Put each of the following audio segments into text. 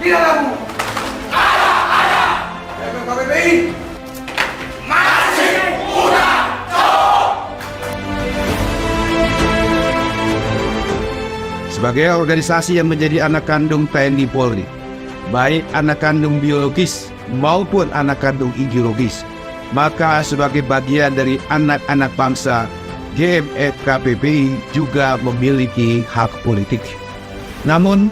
Tidak laku. Ada. KPPI masih muda. Sebagai organisasi yang menjadi anak kandung TNI Polri, baik anak kandung biologis maupun anak kandung ideologis, maka sebagai bagian dari anak-anak bangsa, GMF KPPI juga memiliki hak politik. Namun,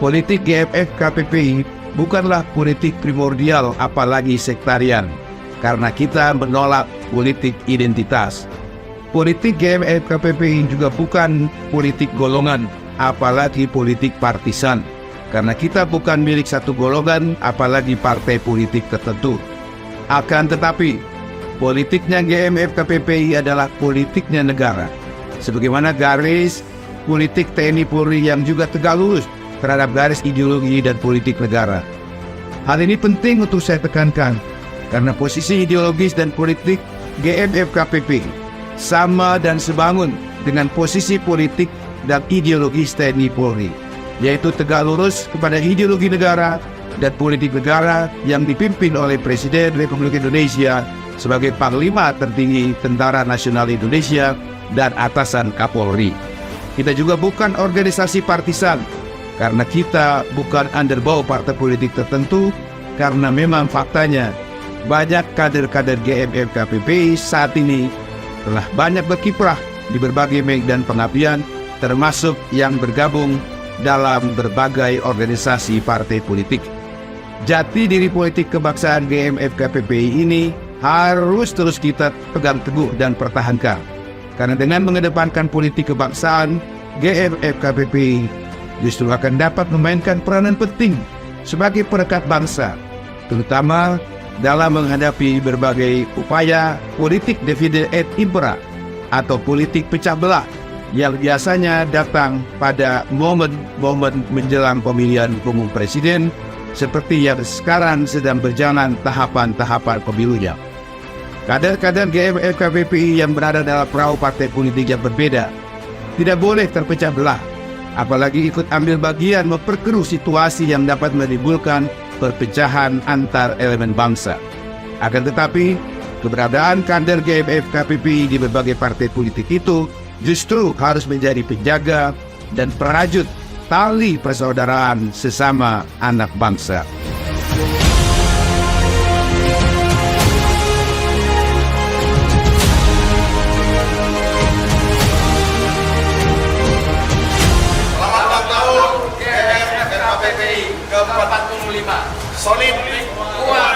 politik GMF KPPI bukanlah politik primordial apalagi sektarian, karena kita menolak politik identitas. Politik GMF KPPI juga bukan politik golongan, apalagi politik partisan, karena kita bukan milik satu golongan, apalagi partai politik tertentu. Akan tetapi, politiknya GMF KPPI adalah politiknya negara, sebagaimana garis politik TNI Polri yang juga tegak lurus terhadap garis ideologi dan politik negara. Hal ini penting untuk saya tekankan, karena posisi ideologis dan politik GMF KPPI sama dan sebangun dengan posisi politik dan ideologis TNI Polri, yaitu tegak lurus kepada ideologi negara dan politik negara yang dipimpin oleh Presiden Republik Indonesia sebagai Panglima Tertinggi Tentara Nasional Indonesia dan atasan Kapolri. Kita juga bukan organisasi partisan, karena kita bukan underbow partai politik tertentu, karena memang faktanya banyak kader-kader GMF KPPI saat ini telah banyak berkiprah di berbagai medan pengabdian, termasuk yang bergabung dalam berbagai organisasi partai politik. Jati diri politik kebangsaan GMF KPPI ini harus terus kita pegang teguh dan pertahankan. Karena dengan mengedepankan politik kebangsaan, GMF KPPI justru akan dapat memainkan peranan penting sebagai perekat bangsa, terutama dalam menghadapi berbagai upaya politik divide et impera atau politik pecah belah yang biasanya datang pada momen-momen menjelang pemilihan umum presiden, seperti yang sekarang sedang berjalan tahapan-tahapan pemilunya. Kader-kader GMF KPPI yang berada dalam perahu partai politik yang berbeda tidak boleh terpecah belah, apalagi ikut ambil bagian memperkeruh situasi yang dapat menimbulkan perpecahan antar elemen bangsa. Akan tetapi, keberadaan kader GMF KPPI di berbagai partai politik itu justru harus menjadi penjaga dan perajut tali persaudaraan sesama anak bangsa. Selamat ulang tahun GMF KPPI ke-45. Solid, kuat,